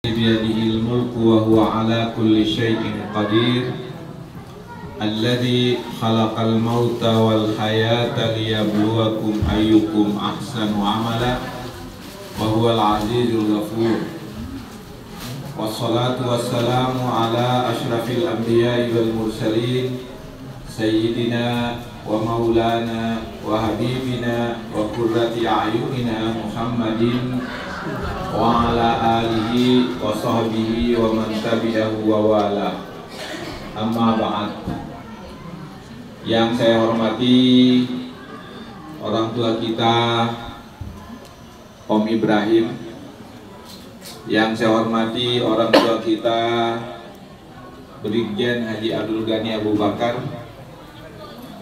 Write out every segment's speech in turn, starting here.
biyadihil mulku wa huwa ala kulli syai'in qadir alladzi khalaqal mauta wal hayata liyabluwakum ayyukum ahsanu amala wa huwal azizul ghafur. Wassalatu wassalamu ala asyrafil anbiya'i wal mursalin sayyidina wa maulana wa habibina wa qurrati a'yunina Muhammadin wa ala alihi wa sahbihi wa man tabi'ahu wa wala. Amma ba'd. Yang saya hormati orang tua kita Om Ibrahim, yang saya hormati orang tua kita Brigjen Haji Abdul Ghani Abu Bakar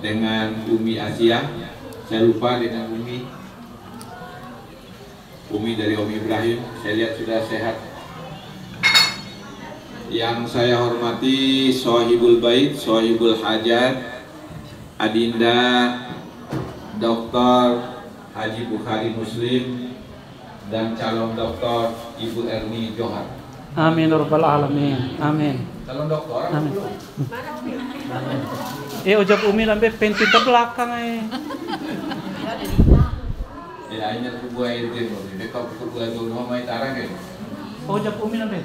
dengan Umi Asia. Saya lupa dengan Umi dari Om Ibrahim, saya lihat sudah sehat. Yang saya hormati Sohibul Bait, Sohibul Hajat, Adinda Dr. Haji Bukhari Muslim dan calon doktor Ibu Erni Johar. Amin rabbal alamin. Amin. Calon doktor. Amin. Ujab Umi lambe penti ke belakang Ya, ini buah itu, dekap buah itu rumah mai tarang kan. Ujab Umi lambe.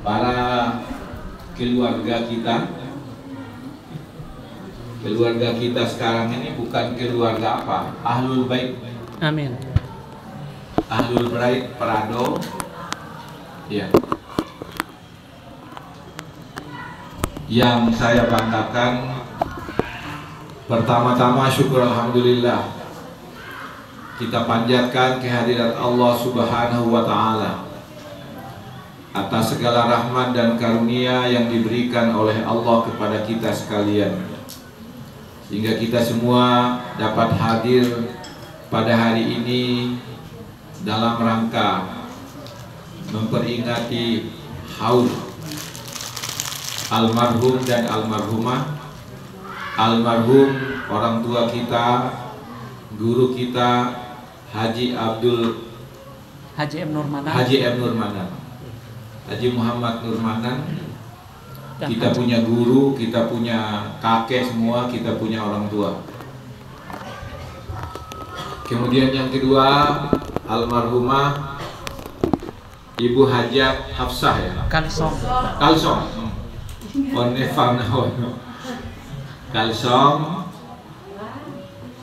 Para keluarga kita sekarang ini bukan keluarga apa? Ahlul Bait. Amin. Ahlul Bait Prado. Ya. Yang saya banggakan, pertama-tama syukur alhamdulillah, kita panjatkan kehadirat Allah Subhanahu wa Ta'ala atas segala rahmat dan karunia yang diberikan oleh Allah kepada kita sekalian, sehingga kita semua dapat hadir pada hari ini dalam rangka memperingati haul almarhum dan almarhumah. Almarhum orang tua kita, guru kita Haji M. Nurmanan, Haji Muhammad Nurmanan. Kita punya guru, kita punya kakek semua, kita punya orang tua. Kemudian yang kedua, almarhumah Ibu Hajat Hafsah ya. Kalsong. Kalsong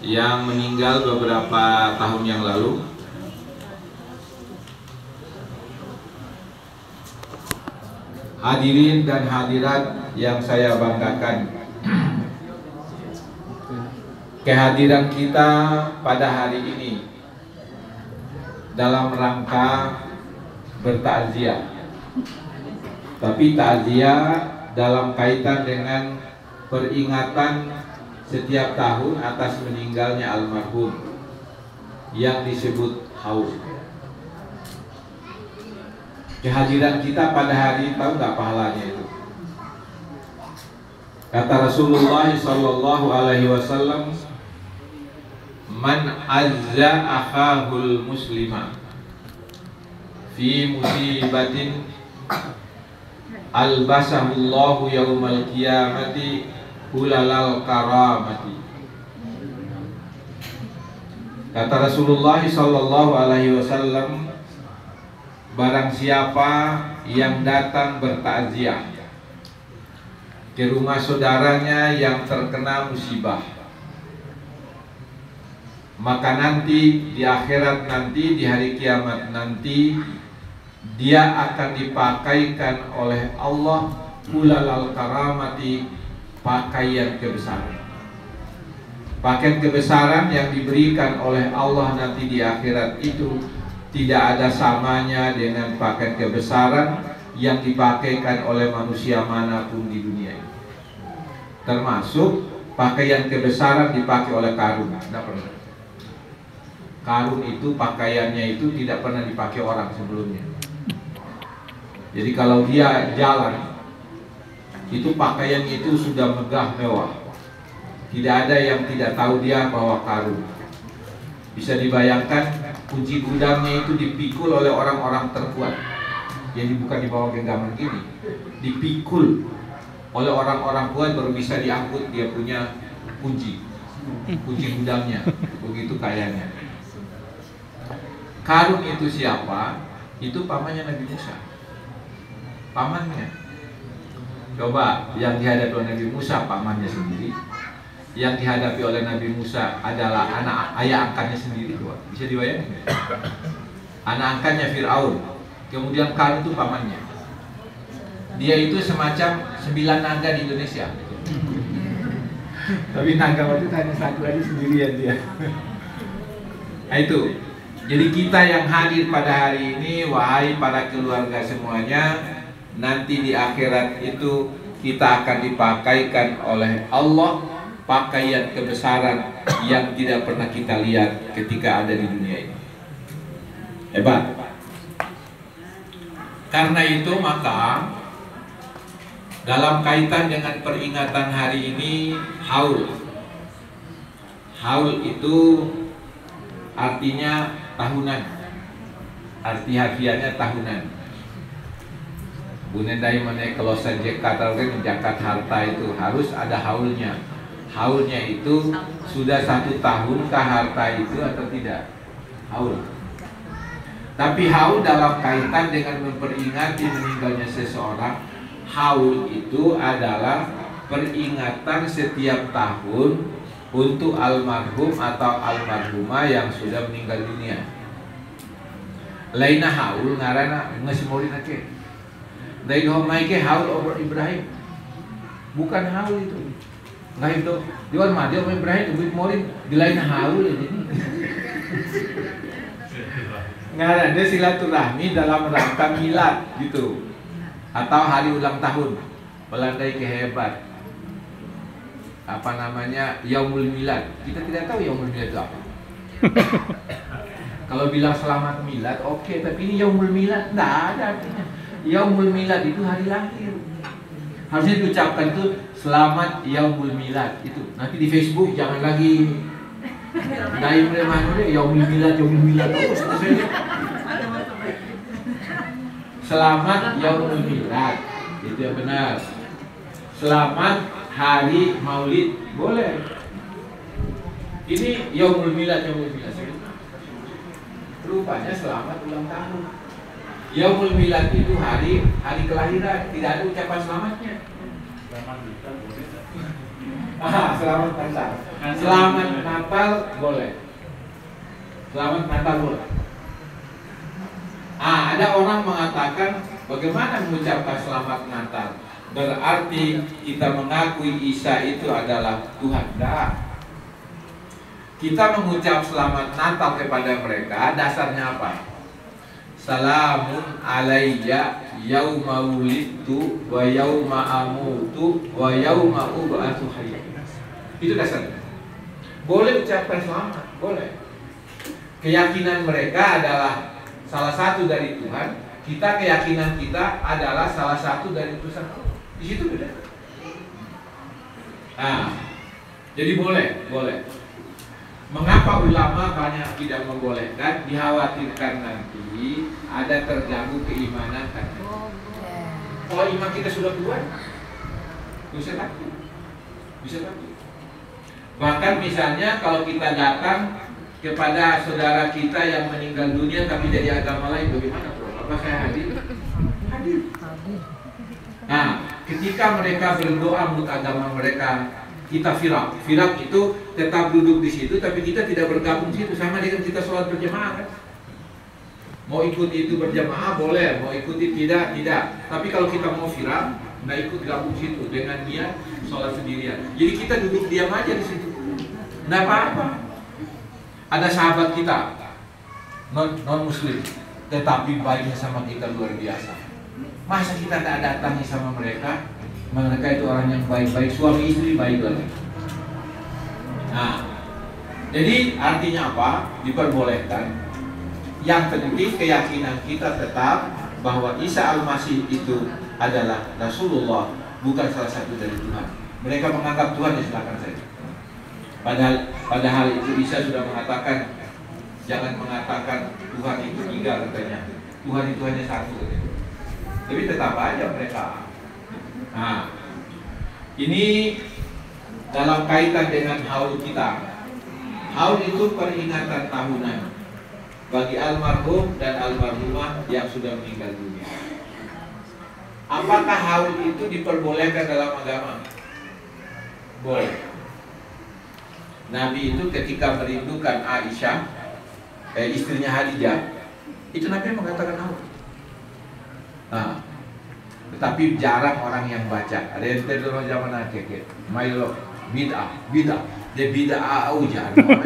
yang meninggal beberapa tahun yang lalu. Hadirin dan hadirat yang saya banggakan, kehadiran kita pada hari ini dalam rangka bertakziah, tapi takziah dalam kaitan dengan peringatan setiap tahun atas meninggalnya almarhum yang disebut haul. Kehadiran kita pada hari, tahu nggak pahalanya itu? Kata Rasulullah Sallallahu Alaihi Wasallam, man azza akhahul muslima fi musibatin albasahullahu yaumal qiyamati hulalal karamati. Kata Rasulullah Sallallahu Alaihi Wasallam, barang siapa yang datang bertakziah ke rumah saudaranya yang terkena musibah, maka nanti di akhirat nanti, di hari kiamat nanti, dia akan dipakaikan oleh Allah hulalal karamati, pakaian kebesaran. Pakaian kebesaran yang diberikan oleh Allah nanti di akhirat itu tidak ada samanya dengan pakaian kebesaran yang dipakaikan oleh manusia manapun di dunia ini. Termasuk pakaian kebesaran dipakai oleh Karun. Tidak pernah. Karun itu pakaiannya itu tidak pernah dipakai orang sebelumnya. Jadi kalau dia jalan, itu pakaian itu sudah megah mewah. Tidak ada yang tidak tahu dia bawa Karun. Bisa dibayangkan kunci gudangnya itu dipikul oleh orang-orang terkuat. Jadi bukan dibawa genggaman gini, dipikul oleh orang-orang kuat baru bisa diangkut dia punya kunci gudangnya. Begitu kayanya. Karun itu siapa? Itu pamannya Nabi Musa. Pamannya. Coba yang dihadapi oleh Nabi Musa pamannya sendiri. Yang dihadapi oleh Nabi Musa adalah ayah angkatnya sendiri. Bisa dibayangkan? Anak angkatnya Fir'aun. Kemudian Karun itu pamannya. Dia itu semacam 9 naga di Indonesia. Tapi naga itu hanya satu aja sendirian dia. Nah itu. Jadi kita yang hadir pada hari ini, wahai para keluarga semuanya, nanti di akhirat itu kita akan dipakaikan oleh Allah pakaian kebesaran yang tidak pernah kita lihat ketika ada di dunia ini. Hebat. Karena itu maka dalam kaitan dengan peringatan hari ini, haul itu artinya tahunan. Arti harfiahnya tahunan. Bunendai mana kalau saja kata menjakat harta itu harus ada haulnya. Haulnya itu sudah 1 tahunkah harta itu atau tidak? Haul. Tapi haul dalam kaitan dengan memperingati meninggalnya seseorang, haul itu adalah peringatan setiap tahun untuk almarhum atau almarhumah yang sudah meninggal dunia. Lainnya haul ngarana ngasih maulid nake. Dari homai ke haul over Ibrahim. Bukan haul itu. Nggak itu. Dia mah dia Ibrahim ubit maulid di lain haul ini. Ngarana dia silaturahmi dalam rangka milad gitu. Atau hari ulang tahun. Pelandai kehebat. Apa namanya? Yaumul Milad. Kita tidak tahu Yaumul Milad itu apa. Kalau bilang selamat milad, oke, tapi ini Yaumul Milad, tidak ada artinya. Yaumul Milad itu hari lahir. Harusnya diucapkan itu selamat Yaumul Milad itu. Nanti di Facebook jangan lagi dari mana deh Yaumul Milad terus. Selamat Yaumul Milad itu yang benar. Selamat hari Maulid boleh. Ini Yaumul Milad. Rupanya selamat ulang tahun. Yaumul Milad itu hari kelahiran, tidak ada ucapan selamatnya. Selamat Natal. Selamat Natal boleh. Selamat Natal boleh. Ada orang mengatakan bagaimana mengucapkan selamat Natal? Berarti kita mengakui Isa itu adalah Tuhan. Tidak. Kita mengucap selamat Natal kepada mereka, dasarnya apa? Salamun alayya yauma wulidtu wa yauma amutu wa yauma ub'atsu hayya. Itu dasarnya. Boleh ucapkan selamat, boleh. Keyakinan mereka adalah salah satu dari Tuhan, kita keyakinan kita adalah salah satu dari utusan Allah. Di situ beda. Jadi boleh. Mengapa ulama banyak tidak membolehkan? Dikhawatirkan nanti ada terganggu keimanan kan. Kalau iman kita sudah kuat, bisa takut. Bahkan misalnya kalau kita datang kepada saudara kita yang meninggal dunia tapi dari agama lain, bagaimana bro? Apa saya hadir? Hadir. Ketika mereka berdoa menurut agama mereka, kita firak itu tetap duduk di situ, tapi kita tidak bergabung di situ, sama dengan kita sholat berjamaah kan? Mau ikut itu berjamaah boleh, mau ikuti tidak. Tapi kalau kita mau firak, nggak ikut gabung situ dengan dia sholat sendirian. Jadi kita duduk diam aja di situ, nggak apa-apa. Ada sahabat kita non muslim, tetapi baiknya sama kita luar biasa. Masa kita tak datangi sama mereka? Mereka itu orang yang baik-baik, suami istri baik lagi. Jadi artinya apa? Diperbolehkan. Yang penting keyakinan kita tetap bahwa Isa Al-Masih itu adalah Rasulullah, bukan salah satu dari Tuhan. Mereka menganggap Tuhan, ya silakan saja. Padahal itu Isa sudah mengatakan Jangan mengatakan Tuhan itu 3 katanya. Tuhan itu hanya 1 katanya. Tapi tetap aja mereka. Nah, ini dalam kaitan dengan haul kita. Haul itu peringatan tahunan bagi almarhum dan almarhumah yang sudah meninggal dunia. Apakah haul itu diperbolehkan dalam agama? Boleh. Nabi itu ketika merindukan Aisyah, istrinya Khadijah, itu Nabi mengatakan haul. Nah, tetapi jarang orang yang baca. Ada yang terdengar zaman akhir, Milo bid'ah, dia bid'ah ujian mau.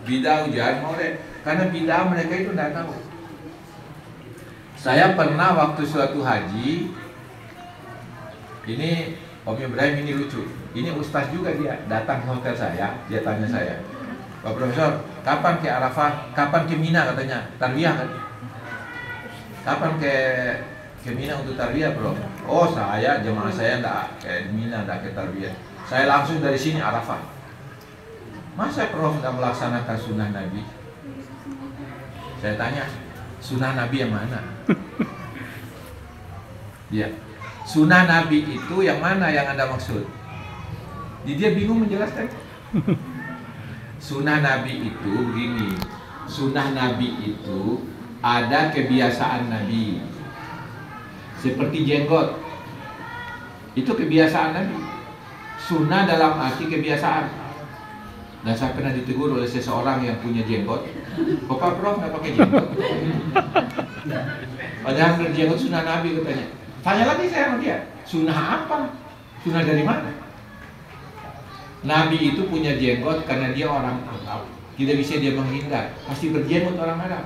Bid'ah ujian mau deh, karena bid'ah mereka itu tidak tahu. Saya pernah waktu suatu haji, ini Om Ibrahim ini lucu. Ini ustaz juga dia datang ke hotel saya, dia tanya saya, Pak Profesor, kapan ke Arafah, kapan ke Mina katanya, tarbiyah kan? Kapan ke Mina untuk tarbiyah bro? Oh saya, jemaah saya enggak ke Mina, enggak ke tarbiyah. Saya langsung dari sini Arafah. Masa Prof enggak melaksanakan sunnah Nabi? Saya tanya, sunnah Nabi yang mana? Ya, sunnah Nabi itu yang mana yang Anda maksud? Jadi dia bingung menjelaskan. Sunnah Nabi itu begini, sunnah Nabi itu ada kebiasaan Nabi, seperti jenggot, itu kebiasaan Nabi. Sunnah dalam arti kebiasaan. Dan saya pernah ditegur oleh seseorang yang punya jenggot, Bapak Prof nggak pakai jenggot. Padahal berjenggot sunnah Nabi katanya. Tanya lagi saya sama dia, sunnah apa? Sunnah dari mana? Nabi itu punya jenggot karena dia orang Arab, tidak bisa dia menghindar, pasti berjenggot orang Arab.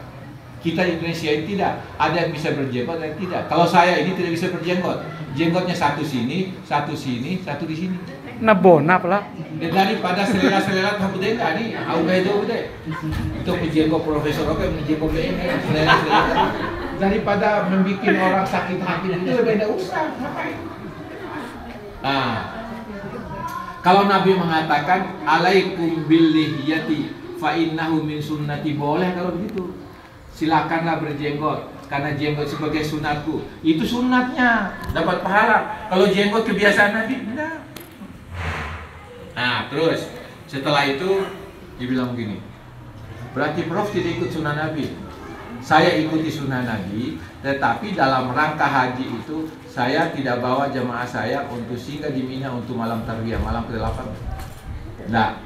Kita Indonesia ini tidak, ada yang bisa berjenggot dan tidak. Kalau saya ini tidak bisa berjenggot, jenggotnya satu sini, satu sini, satu di sini. Nabonap lah. Daripada selera-selera kamu deh kan nih, aku kayak jauh deh. Itu penjenggot profesor oke, menjenggot ini, selera-selera. Daripada membuat orang sakit hati itu beda usah, ngapain? Nah, kalau Nabi mengatakan alaikum billihiyati fa innahu min sunnati, boleh kalau begitu. Silakanlah berjenggot karena jenggot sebagai sunatku. Itu sunatnya, dapat pahala. Kalau jenggot kebiasaan Nabi, enggak. Nah, terus setelah itu dibilang begini. Berarti Prof tidak ikut sunnah Nabi. Saya ikuti sunnah Nabi, tetapi dalam rangka haji itu saya tidak bawa jamaah saya untuk singgah di Mina untuk malam tarbiyah, malam ke-8. Nah,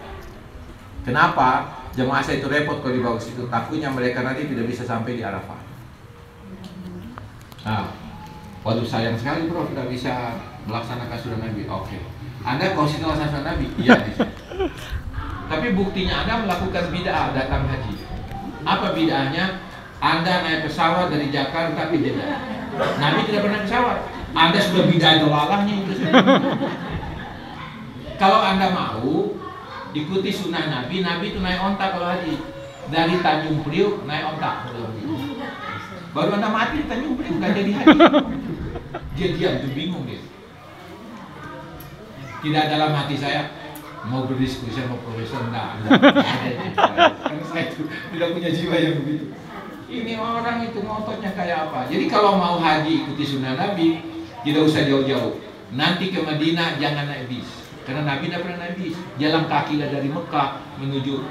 kenapa? Jemaah saya itu repot kalau dibawa ke situ, takutnya mereka nanti tidak bisa sampai di Arafah. Nah, waduh sayang sekali bro, tidak bisa melaksanakan sunnah Nabi. Oke, Anda konstitusi sunnah Nabi? Iya. Tapi buktinya Anda melakukan bid'ah datang haji. Apa bid'ahnya? Anda naik pesawat dari Jakarta ke Jeddah. Nabi tidak pernah pesawat. Anda sudah bid'ah dolalahnya itu. Kalau Anda mau ikuti sunnah Nabi, Nabi itu naik onta kalau haji. Dari Tanjung Priok naik onta. Baru Anda mati di Tanjung Priok, nggak jadi haji. Dia diam tuh, bingung dia. Tidak dalam hati saya mau berdiskusi sama profesor, enggak. Karena saya itu tidak punya jiwa yang begitu. Ini orang itu ngototnya kayak apa? Jadi kalau mau haji ikuti sunnah Nabi, tidak usah jauh-jauh. Nanti ke Madinah jangan naik bis. Karena Nabi tidak pernah naik bis, jalan kaki dari Mekah menuju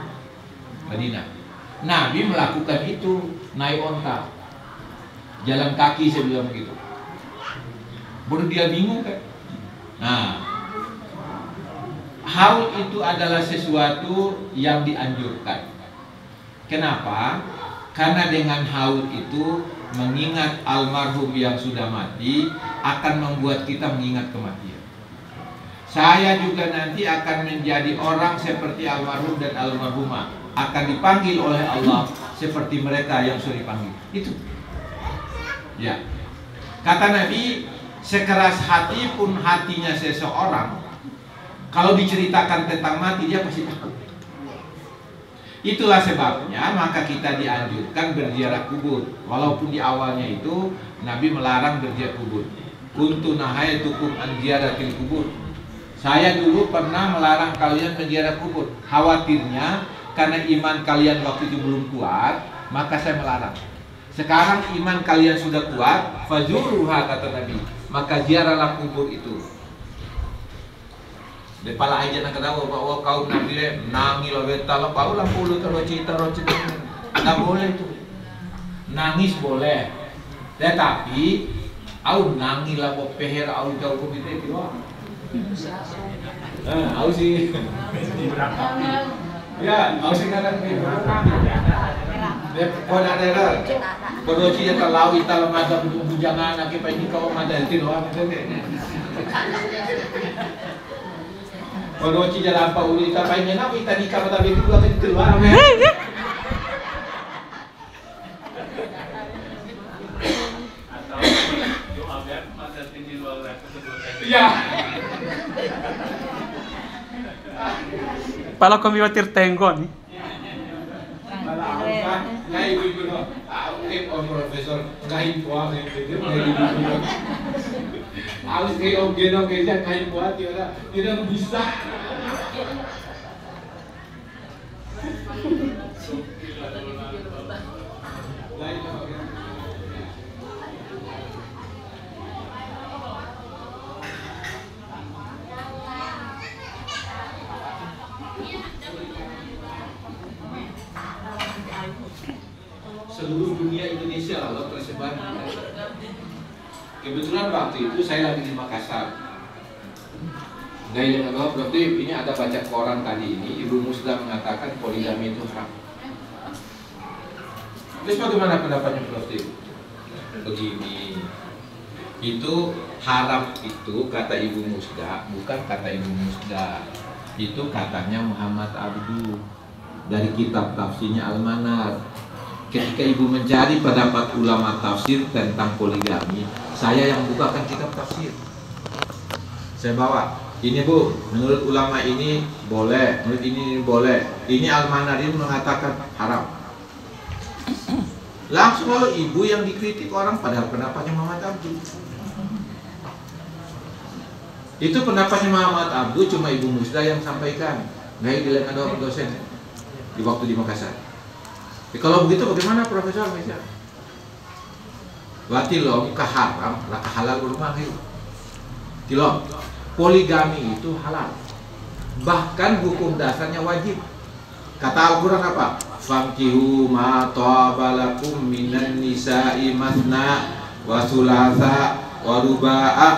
Madinah. Nabi melakukan itu, naik onta, jalan kaki, saya bilang begitu. Baru dia bingung kan? Nah, haul itu adalah sesuatu yang dianjurkan. Kenapa? Karena dengan haul itu mengingat almarhum yang sudah mati akan membuat kita mengingat kematian. Saya juga nanti akan menjadi orang seperti almarhum dan almarhumah, akan dipanggil oleh Allah seperti mereka yang sudah dipanggil. Itu. Ya. Kata Nabi, sekeras hati pun hatinya seseorang, kalau diceritakan tentang mati dia pasti takut. Itulah sebabnya maka kita dianjurkan berziarah kubur. Walaupun di awalnya itu Nabi melarang berziarah kubur. Kuntu nahaitukum an ziyaratil kubur. Saya dulu pernah melarang kalian menziarah kubur. Khawatirnya karena iman kalian waktu itu belum kuat, maka saya melarang. Sekarang iman kalian sudah kuat, fazuruha kata Nabi, maka ziarahlah kubur itu. Depala aja nak kata bahwa kaum Nabi nangi lo betala paulah puluh kalau cerita nggak boleh itu. Nangis boleh, tetapi au nangi lah kok peher au jauh kok gitu au sih. Ya, au sih kadang kau ada error. Kalau dia terlalu ital mata bujangan nak kita ini kau mata itu loh. Kalau dia jalan apa uli kita pengen nak kita nikah mata itu gua kan keluar. Ya. Pala kami watir tenggon nih. Ngai ibu no, om profesor ngai puas itu ngai ibu no. Harus ngai om genong kerja ngai puas tidak bisa. Seluruh dunia Indonesia lah tersebar. Kebetulan waktu itu saya lagi di Makassar. Dari apa berarti ini ada baca koran tadi ini Ibu Musda mengatakan poligami itu haram. Terus bagaimana pendapatnya Prof? Begini, itu haram itu kata Ibu Musda, bukan kata Ibu Musda. Itu katanya Muhammad Abdu dari kitab tafsirnya Al-Manar. Ketika ibu mencari pendapat ulama tafsir tentang poligami, saya yang bukakan kitab tafsir. Saya bawa, ini bu, menurut ulama ini boleh, menurut ini boleh. Ini Al-Manar ini mengatakan haram. Langsung lalu ibu yang dikritik orang padahal pendapatnya Muhammad Abdu. Itu pendapatnya Muhammad Abdu cuma Ibu Musda yang sampaikan. Nggak dilihat ada orang dosen di waktu di Makassar. Kalau begitu bagaimana Profesor Misal? Berarti logika haram, laka halal berumah itu. Tilo, poligami itu halal. Bahkan hukum dasarnya wajib. Kata Al-Quran apa? Fankihu ma ta'abalakum minan nisa'i masna wa sulasa wa ruba'a.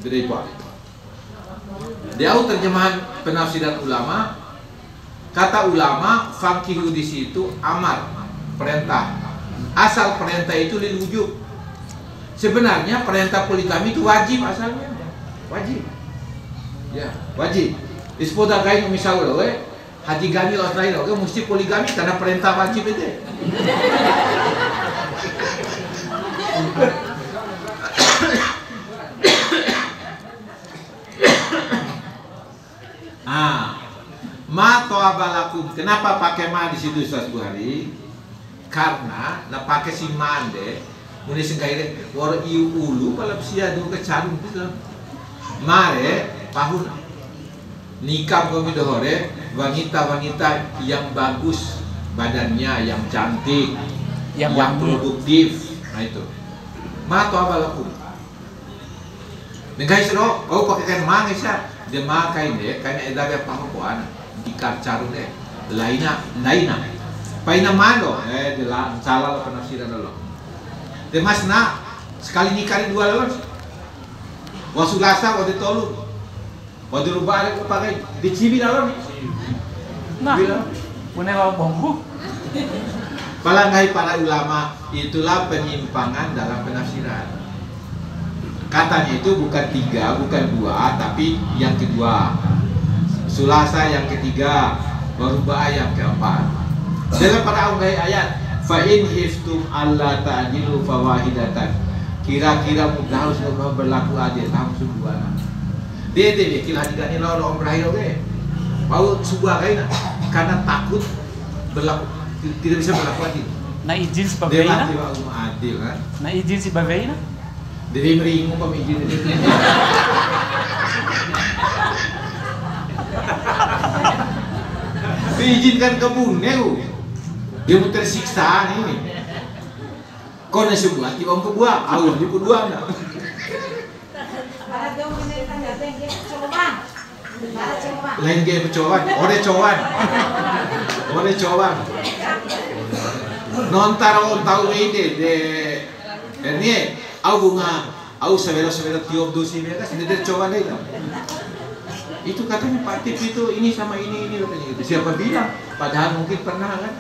Jadi itu. Dia terjemahan penafsiran ulama. Kata ulama, fankihu di situ amar, perintah. Asal perintah itu lil wujub. Sebenarnya perintah poligami itu wajib asalnya. Wajib. Ya, wajib. Ispoda kain misal we, haji gani Australia we mesti poligami karena perintah wajib itu. Ma to'abalakum. Kenapa pakai ma di situ Ustaz Buhari? Karena na pakai si mande, muni sengkaire war iu ulu palap sia do kecarum itu. Mare pahun nikah kami dohore wanita-wanita yang bagus badannya, yang cantik, yang produktif. Nah itu. Ma to'abalakum. Nengkai sero, kau pakai kan ma ngisa. Dia ma kain deh, kain edaga pahapuan. Ikat carun deh, laina, paina mando, delah salah penafsiran lo. Demas na sekali nikah dua lawan, wasulasa wadi tolu, wadi rubah ada pakai dicibi lawan. Nah, punya lawan bambu. Palanggai para ulama itulah penyimpangan dalam penafsiran. Katanya itu bukan tiga, bukan dua, tapi yang kedua. Sulasa yang ketiga, warubah yang keempat. Dalam pada ayat, fa in hiftum alla ta'dilu fawahidatan. Kira-kira mudah harus berlaku adil, langsung dua. Dia kira jika ni lawan umrah oke. Mau sebuah kaina karena takut berlaku tidak bisa berlaku adil. Na izin si Babeina? Dia adil kan? Na izin si Babeina? Dari meringu pemijin itu. diizinkan ke Buneu. Dia mau tersiksa nih. Kau nasi buat tiba ke buah, Allah di kedua nak. Lain gaya pecowan, ore cowan. Non taro tahu ini de au bunga, au severo tiup dosi mereka sendiri cowan deh. Itu katanya Pak Tip itu ini sama ini katanya gitu. Siapa bilang? Padahal mungkin pernah kan.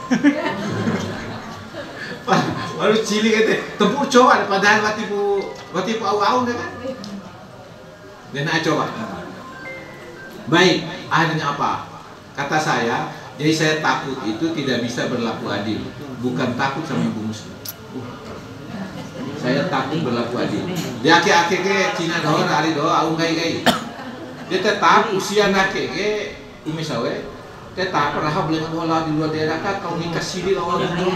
Lalu cili katanya tempur cowan padahal watipu au kan. Dan coba. Baik, akhirnya apa? Kata saya, jadi saya takut itu tidak bisa berlaku adil. Bukan takut sama ibu muslim. Saya takut berlaku adil. Dia ke Cina doang, hari doang, au gai. Dia tetap usia nake ke umisawe. Tetap pernah beli bola di luar daerah kan kau nikah siri awal dulu.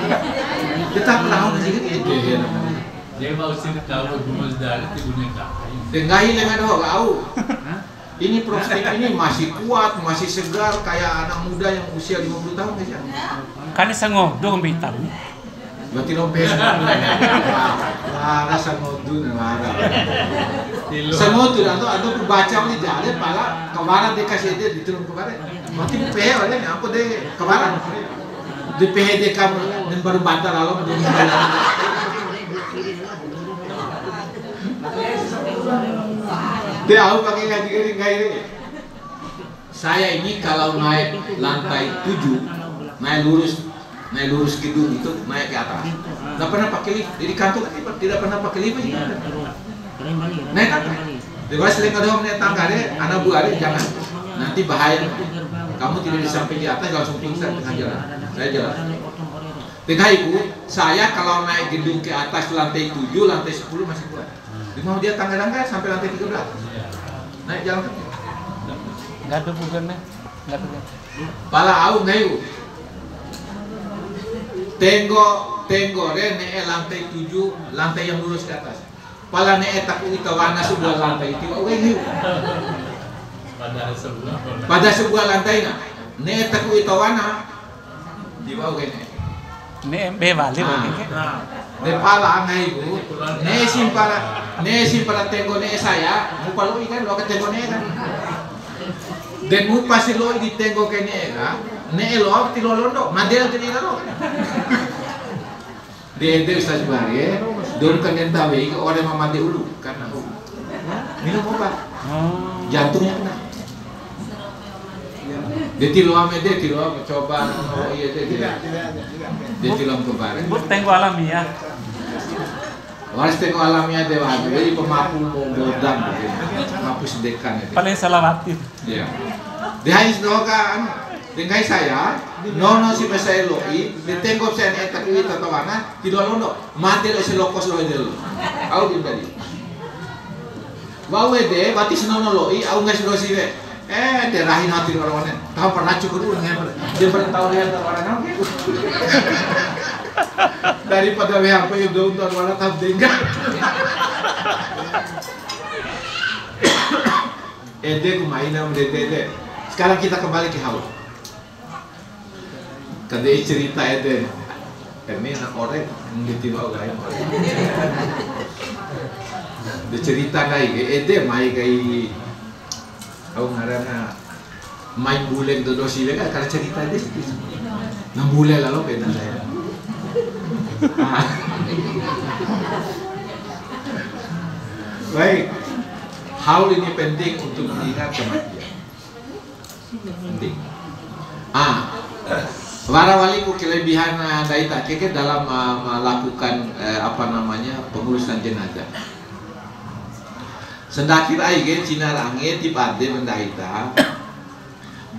Tetap pernah ngaji gitu. Dia mau sih tahu gumus dari ibu nikah. Dengahi dengan doang, au. Ini prospek ini masih kuat, masih segar kayak anak muda yang usia 50 tahun aja. Kan sango dong bitar. Berarti rompes. Rasa ngodu nara. Sengodu atau baca di jalan pala kemarin dikasih dia diturun kemarin. Berarti PH oleh apa deh kemarin. Di PH kamu dan baru bantar lalu dia aku pakai ngaji ini. Saya ini kalau naik lantai 7, naik lurus gedung itu naik ke atas. Tidak pernah pakai lift. Jadi kantor tidak pernah pakai lift. Naik tangga. Dewas sering ada naik tangga deh, anak buah deh jangan. Nanti bahaya. Kamu tidak bisa sampai di atas langsung pingsan tengah jalan. Saya jalan. Tengahku, saya kalau naik gedung ke atas lantai 7, lantai 10 masih kuat. Mau dia tangga-tangga sampai lantai 13. Naik jalan kaki. Enggak ada bukannya. Enggak ada. Pala au ngayu. Tenggo ne lantai 7, lantai yang lurus ke atas. Pala ne taku itawana sebuah lantai itu au ngayu. Pada sebuah lantai na. Ne taku itawana di bawah gini. Ne bebali lagi. Ne pala ngayu. Ne simpara tenggo ne saya, mupa lo ikan lo ke tenggo ne kan. Dan mupa si lo di tenggo ke ne lo ti lo londo, madel ke ne lo. De Ustaz Bari, don kan enta we ore mamade ulu karena minum obat. Jantungnya kena. Dia tiluam coba iya dia tiluam kemarin. Buat tenggo alamiah. Waris tenggo alamiah dewa. Jadi pemapu modam pemapu sedekan itu. Paling salawatin. Iya. Dia hanya doakan dengan saya. Nono si pesai loi. Ditengok saya netak itu tawana. Tidak londo. Mati lo si lokos lo dulu. Au di tadi. Wawe de batis nono loi. Au nggak sudah sih. Terahin hati orang-orang. Tahu pernah cukup dulu nggak? Dia pernah tahu lihat orang-orang. Daripada WHP itu untuk orang tahu tinggal. Ede kumainan dede. Sekarang kita kembali ke haul. Kadai cerita Ede. Kami nak orang ngetiba orang. Dia cerita kayak Ede mai kayak aku ngarana main bulan dodo sih kan karena cerita dia 6 bulan lalu beda saya. Baik, hal ini penting untuk mengingat kematian. Penting. Para waliku kelebihan daita keke dalam melakukan pengurusan jenazah. Sendakir aige Cina range tipade mendaita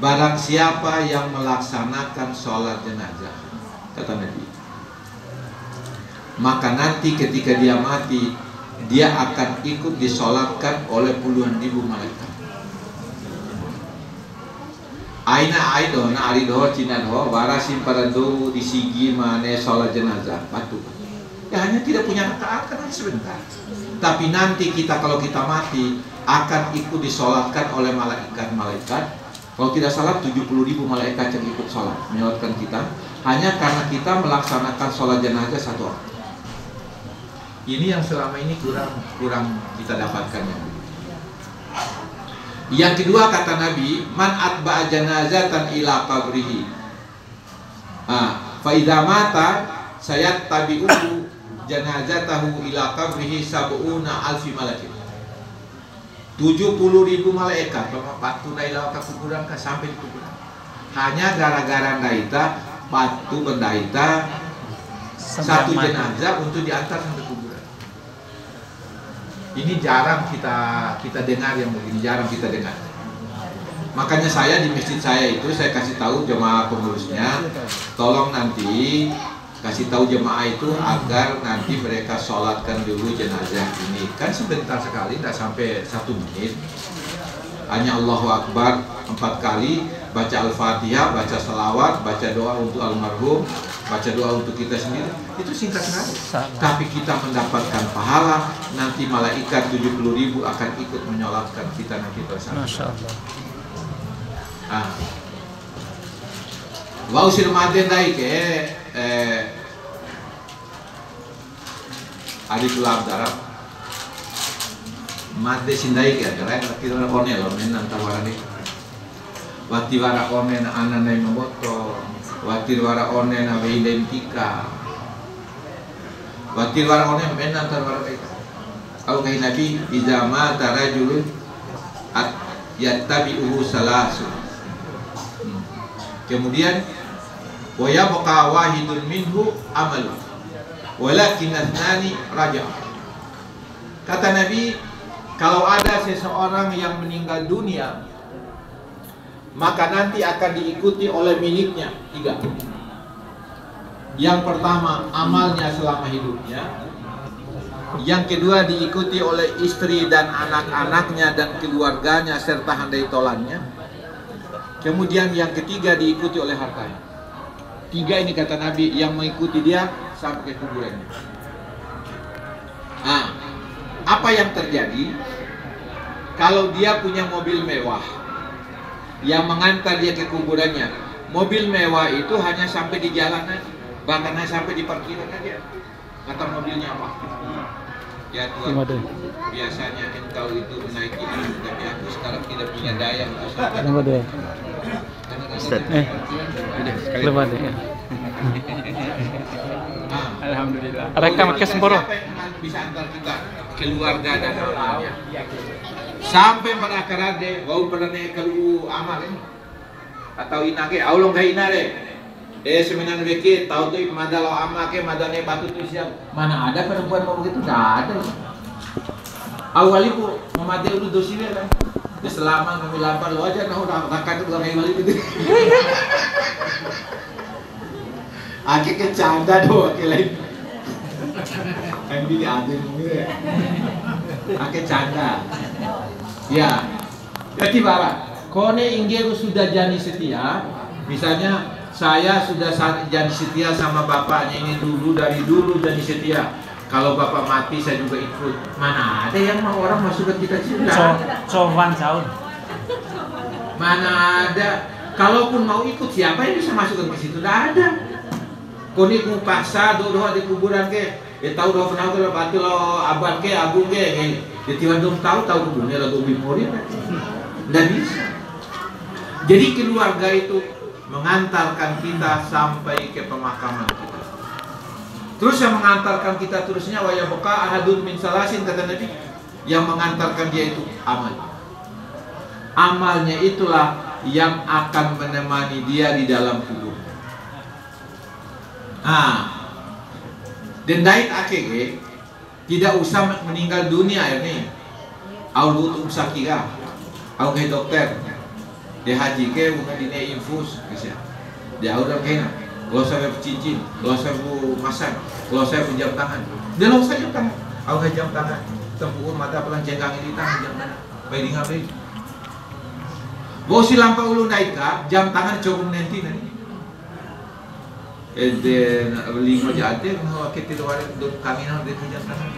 barang siapa yang melaksanakan sholat jenazah kata Nabi maka nanti ketika dia mati dia akan ikut disolatkan oleh puluhan ribu malaikat. Aina aido na arido Cina do warasim pada do disigi mane sholat jenazah batu. Ya hanya tidak punya rakaat kan hanya sebentar. Tapi nanti kalau kita mati akan ikut disolatkan oleh malaikat Kalau tidak salah 70.000 malaikat yang ikut sholat menyolatkan kita, hanya karena kita melaksanakan sholat jenazah satu orang. Ini yang selama ini kurang kita dapatkan ya. Yang kedua kata Nabi, man atba'a janazatan ila qabrihi. Fa idza mata sayattabi'uhu janazatahu ila qabrihi sab'una alfi malakin. 70.000 malaikat batu daila ka kuburan ka sampai di kuburan. Hanya gara-gara daita batu bendaita satu jenazah untuk diantar sampai kuburan. Ini jarang kita dengar yang begini, jarang kita dengar. Makanya saya di masjid saya itu saya kasih tahu jemaah pengurusnya, tolong nanti kasih tahu jemaah itu agar nanti mereka sholatkan dulu jenazah ini. Kan sebentar sekali, tidak sampai 1 menit. Hanya Allahu Akbar 4 kali, baca Al-Fatihah, baca salawat, baca doa untuk almarhum, baca doa untuk kita sendiri. Itu singkat sekali. Tapi kita mendapatkan pahala, nanti malaikat 70.000 akan ikut menyolatkan kita nanti bersama. Masya Allah. Wa usir maden dai ke adi tulab darab made sindai ke adara wati wara kone lo men antawarani wati wara kone na ananai maboto wati wara kone na identika wati wara kone men antawarani au kai nabi iza mata rajulun at yattabi'uhu salasu. Kemudian wa yabqa wahidun minhu amalu walakin athnani raja. Kata Nabi, kalau ada seseorang yang meninggal dunia, maka nanti akan diikuti oleh miliknya 3. Yang pertama amalnya selama hidupnya, yang kedua diikuti oleh istri dan anak-anaknya dan keluarganya serta handai tolannya. Kemudian yang ketiga diikuti oleh hartanya. 3 ini kata Nabi yang mengikuti dia sampai ke kuburannya. Apa yang terjadi kalau dia punya mobil mewah yang mengantar dia ke kuburannya? Mobil mewah itu hanya sampai di jalan aja, bahkan hanya sampai di parkiran aja. Kata mobilnya apa? Ya Tuhan, biasanya engkau itu menaiki aku, tapi aku sekarang tidak punya daya untuk sampai. Ustaz, lepas ya. Alhamdulillah. Rekam ke Semboro. Siapa yang bisa antar kita keluarga dan amalnya sampai berakarade, wau pernah kalau amal ini atau inake, aulong kay inare. Seminar beki tahu tuh madalo amake madane batu tuh siap. Mana ada perempuan mau begitu? Tidak ada. Awal itu memati udah dosi kan. Dia selama kami lapar lo aja nah udah makan tuh kayak balik gitu. Ake kecanda doang lain. Kan dia ada gitu. Ake canda. Ya. Jadi bara. Kone inggeru sudah jani setia. Misalnya saya sudah janji setia sama bapaknya ini dari dulu janji setia. Kalau bapak mati saya juga ikut. Mana ada yang mau orang masuk ke kita cinta? Coban jauh. Mana ada? Kalaupun mau ikut siapa yang bisa masuk ke situ? Tidak ada. Koni ku paksa doa di kuburan ke. Tahu doa pernah ke batu lo abad ke agung ke. Dia tiba-tiba tahu kuburannya lagu bimori. Tidak bisa. Jadi keluarga itu mengantarkan kita sampai ke pemakaman kita. Terus yang mengantarkan kita terusnya wa yabqa ahadun min salasin kata Nabi, yang mengantarkan dia itu amal. Amalnya itulah yang akan menemani dia di dalam kubur. Dendait akege tidak usah meninggal dunia ini. Au butuh sakira. Au ke dokter. Dia haji ke bukan dine infus bisa. Dia udah kena. Kalau saya cincin, kalau saya masak, kalau saya jam tangan, dia lo saya jam tangan, aku jam tangan, tempur mata pelan cenggang ini tangan jam tangan, baik di ngapain? Bawa si lampa ulu naik ka, jam tangan cukup nanti nanti. Dan lima jatuh, mau kita tidak kami nak dia jam tangan.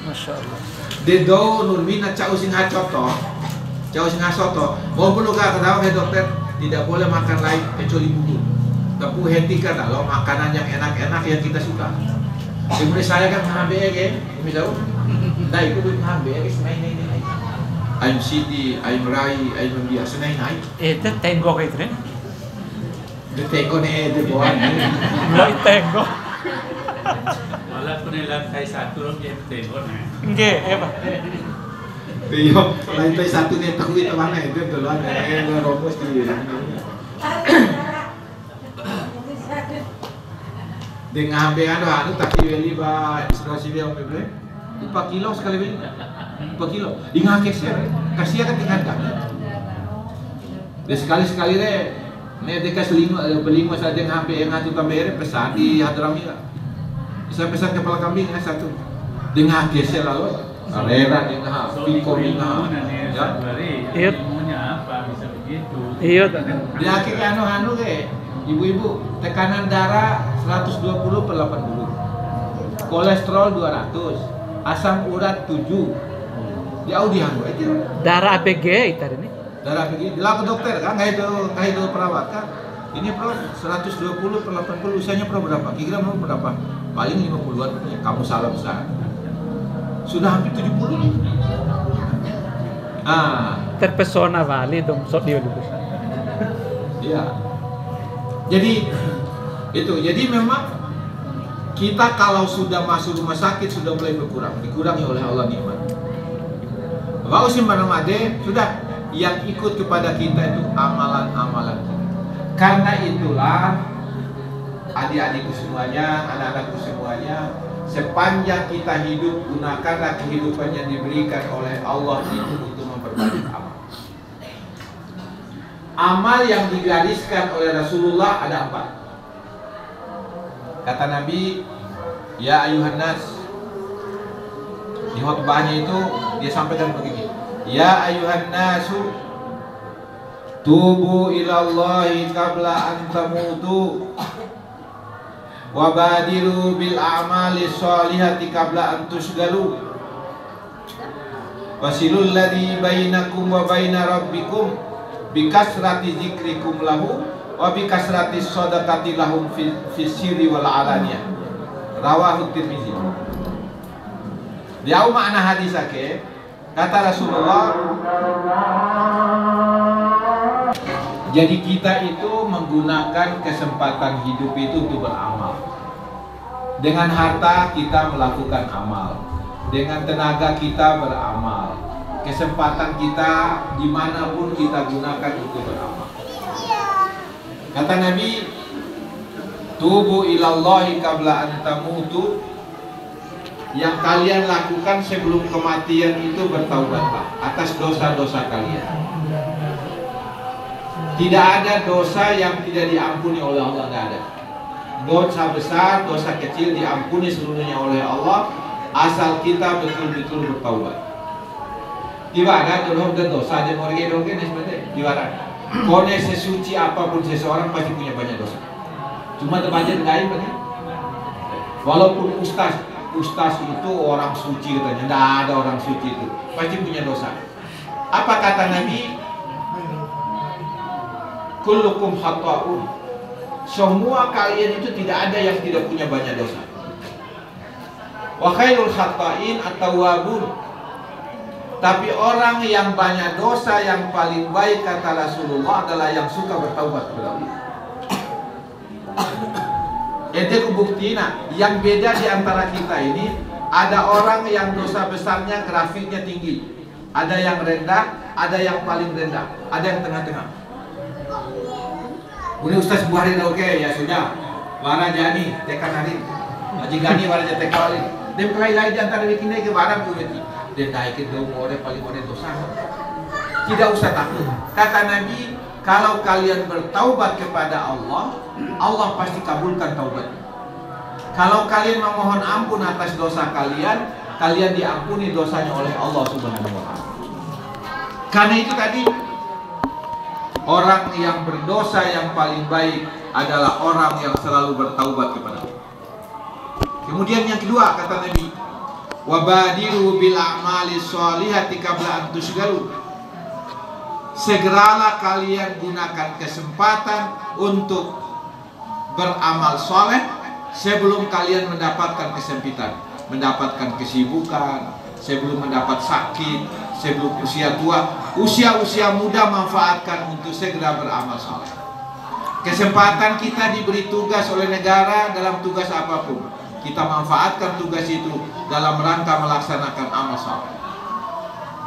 Masya Allah. Dia do nurmina cau sing hacoto, Jauh ngaso toh. Mau perlu kah ketawa dokter? Tidak boleh makan lain kecuali bubur. Tapi hentikan kalau makanan yang enak-enak yang kita suka. Sebenarnya saya kan ngambil kan, misal, nah itu ngambil kan naik. Ayam Siti, ayam Rai, ayam biasa naik. Itu tenggok itu nih. Teko nih itu buat. Lo tenggok. Malah punya lantai satu orang yang tengok. Enggak, apa? Iya, lantai satu nih tahu itu mana itu duluan yang robos di. Dengan hampir anu tapi beli ba instruksi dia om beli 4 kilo sekali beli 4 kilo ingat kasih kan tinggal kan dia sekali deh nih dia kasih beli masa dia hampir yang ngatu tambah pesan di Hadramila saya pesan kepala kambing satu dengan geser lalu arena dengan piko minga ya iya Maunya apa bisa begitu? iya di akhir anu ke ibu-ibu tekanan darah 120/80, kolesterol 200, asam urat 7, jauh dianggu aja. darah ABG itu ini. Darah begini, bilang ke dokter kan nggak itu perawat kan. Ini pro 120/80, usianya pro berapa? Kira-kira mau berapa? Paling 50-an, kamu salah besar. Sudah hampir 70 nih. Terpesona Valley dong, sok dia dulu. Iya. Jadi memang kita kalau sudah masuk rumah sakit sudah mulai dikurangi oleh Allah nikmat. Wa usim baramade sudah yang ikut kepada kita itu amalan-amalan. Karena itulah adik-adikku semuanya, anak-anakku semuanya, sepanjang kita hidup gunakanlah kehidupan yang diberikan oleh Allah itu untuk memperbanyak amal. Amal yang digariskan oleh Rasulullah ada 4. Kata Nabi, ya ayuhan nas. Di khutbahnya itu dia sampaikan begini, ya ayuhan nasu tubu ilallahi qabla an tamutu wa badiru bil a'mali sholihati qabla an tusgalu wasilul ladzi bainakum wa baina rabbikum bikasrati zikrikum lahu wa bikasrati shadaqati lahum fi sirri wal alaniyah. Rawahu Tirmizi. Dia makna hadis ake kata Rasulullah, jadi kita itu menggunakan kesempatan hidup itu untuk beramal. Dengan harta kita melakukan amal, dengan tenaga kita beramal, kesempatan kita dimanapun kita gunakan untuk beramal. Kata Nabi, tubu ilallahi qabla an tamutu, yang kalian lakukan sebelum kematian itu bertaubatlah atas dosa-dosa kalian. Tidak ada dosa yang tidak diampuni oleh Allah, tidak ada. Dosa besar, dosa kecil diampuni seluruhnya oleh Allah asal kita betul-betul bertaubat. Ibarat dorong dan dosa dan orang yang sebenarnya ibarat. Kone sesuci apapun seseorang pasti punya banyak dosa. Cuma terbaca lain kan? Walaupun ustaz itu orang suci katanya, tidak ada orang suci itu pasti punya dosa. Apa kata Nabi? Kullukum khata'un. Semua kalian itu tidak ada yang tidak punya banyak dosa. Wa khairul khata'in at-tawwabun. Tapi orang yang banyak dosa yang paling baik kata Rasulullah adalah yang suka bertaubat kepada Allah. Itu buktinya. Yang beda di antara kita ini, ada orang yang dosa besarnya grafiknya tinggi, ada yang rendah, ada yang paling rendah, ada yang tengah-tengah. Ini Ustaz Buhari oke ya sudah. Warna jani tekan hari. Haji Gani warna jate kali. Dem lain di antara bikin ke barang berarti. Dan naikin dong orang paling dosa. Tidak usah takut. Kata Nabi, kalau kalian bertaubat kepada Allah, Allah pasti kabulkan taubat. Kalau kalian memohon ampun atas dosa kalian, kalian diampuni dosanya oleh Allah Subhanahu wa Ta'ala. Karena itu tadi, orang yang berdosa yang paling baik adalah orang yang selalu bertaubat kepada Allah. Kemudian yang kedua kata Nabi, wabadiru bil a'mali sholihati qabla an tusgalu. segeralah kalian gunakan kesempatan untuk beramal soleh sebelum kalian mendapatkan kesempitan, mendapatkan kesibukan, sebelum mendapat sakit, sebelum usia tua. Usia muda manfaatkan untuk segera beramal soleh. Kesempatan kita diberi tugas oleh negara dalam tugas apapun, kita manfaatkan tugas itu dalam rangka melaksanakan amal soleh.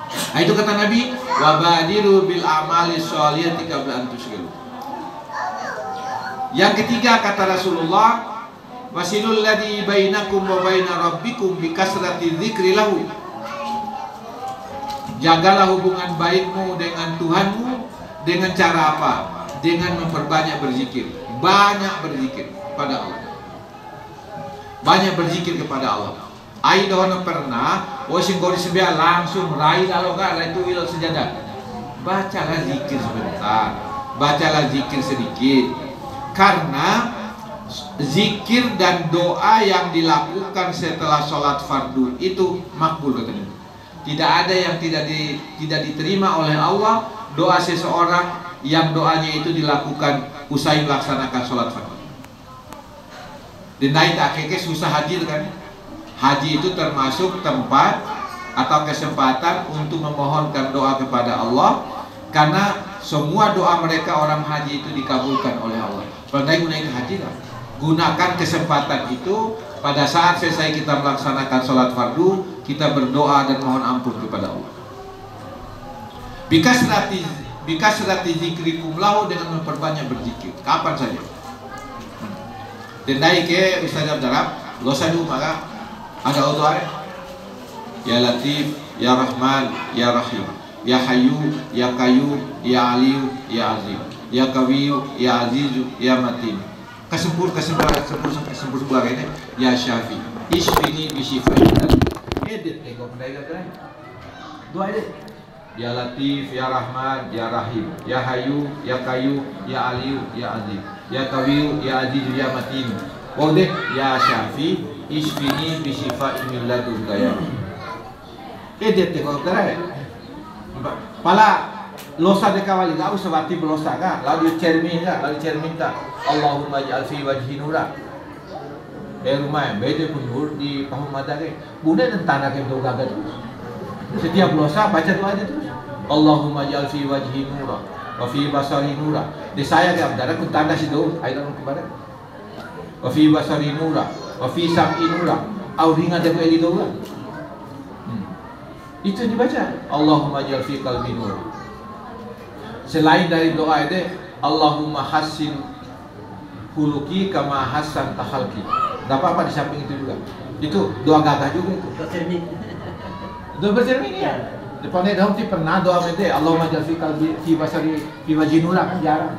Nah, itu kata Nabi, wabadiru bil amali sholihati qabla an tusghilu. Yang ketiga kata Rasulullah, wasilul ladzi bainakum wa baina rabbikum bi kasrati dzikri lahu. Jagalah hubungan baikmu dengan Tuhanmu dengan cara apa? Dengan memperbanyak berzikir, banyak berzikir kepada Allah. Banyak berzikir kepada Allah. Ai dohana pernah sing gori sebiar langsung rai kalau enggak itu ilal sejadah. Bacalah zikir sebentar, bacalah zikir sedikit. Karena zikir dan doa yang dilakukan setelah sholat fardu itu makbul katanya. Tidak ada yang tidak diterima oleh Allah doa seseorang yang doanya itu dilakukan usai melaksanakan sholat fardu. Dan naik akeke susah hadir kan? Haji itu termasuk tempat atau kesempatan untuk memohonkan doa kepada Allah, karena semua doa mereka orang haji itu dikabulkan oleh Allah. Pandai menaik haji lah. Gunakan kesempatan itu pada saat selesai kita melaksanakan sholat fardu, kita berdoa dan mohon ampun kepada Allah. Bikasrati zikrikum lahu, dengan memperbanyak berzikir kapan saja. Dan naik ke Ustaz Abdarab, gak usah dulu maka ada doa ya Latif, ya Rahman, ya Rahim, ya Hayyu, ya Qayyum, ya Aliyu, ya Azim, ya Qawiyu, ya Azizu, ya Matin. Kesempur ini ya Syafi, isfini bisyifa'i. Edit kok pendai kata. Doa edit. Ya Latif, ya Rahman, ya Rahim, ya Hayyu, ya Qayyum, ya Aliyu, ya Azim, ya Qawiyu, ya Azizu, ya Matin. Wode ya Syafi, isfini bisyifa'i min ladunka ya. Edit kok kata. Pala losa de kawali lau sebati belosa ka, lalu cermin ka, Allahumma ja'al fi wajhi nura. Rumah beda pun di paham mata ke, bunda dan tanah ke doa gagal. Setiap losa baca doa aja terus. Allahumma ja'al fi wajhi nura, wa fi basari nura. Di saya ke abdara kun tanda si doa, ayo kemana? Wa fi basari nura, wa fi sam'i nura. Au ringan de ko doa. Itu dibaca. Allahumma ja'al fi qalbi nur. Selain dari doa itu, Allahumma hassin huluki kama hassan tahalki. Gak apa-apa di samping itu juga. Itu doa gagah juga itu. Doa bercermin ya. Depannya dalam ti pernah doa itu Allahumma ja'al fi qalbi fi basari fi wajhi nur kan jarang.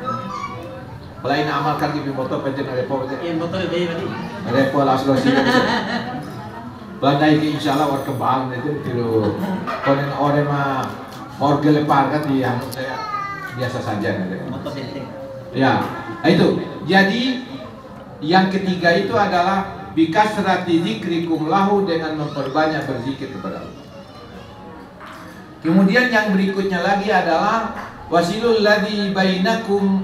Lain amalkan di moto penting repo itu. Yang moto itu tadi. Repo laslosi. Bandai insyaallah war kembang itu kilo. Konen ore mah orgel lepar kan di anu saya biasa saja ya. Itu jadi yang ketiga itu adalah bikasrati dzikrikum lahu, dengan memperbanyak berzikir kepada Allah. Kemudian yang berikutnya lagi adalah wasilul ladzi bainakum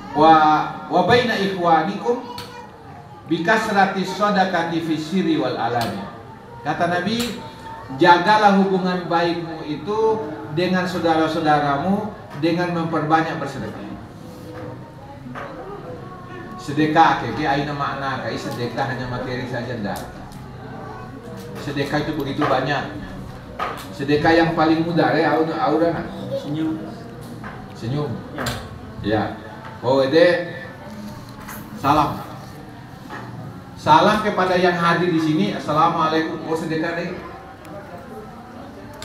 wa baina ikhwanikum bikasrati shadaqati fi sirri wal alani. Kata Nabi, jagalah hubungan baikmu itu dengan saudara-saudaramu dengan memperbanyak bersedekah. Sedekah keke aina makna kai sedekah hanya materi saja enggak. Sedekah itu begitu banyak. Sedekah yang paling mudah aurana senyum. Ya. Oh, salam kepada yang hadir di sini. Assalamualaikum. Oh, sedekah deh.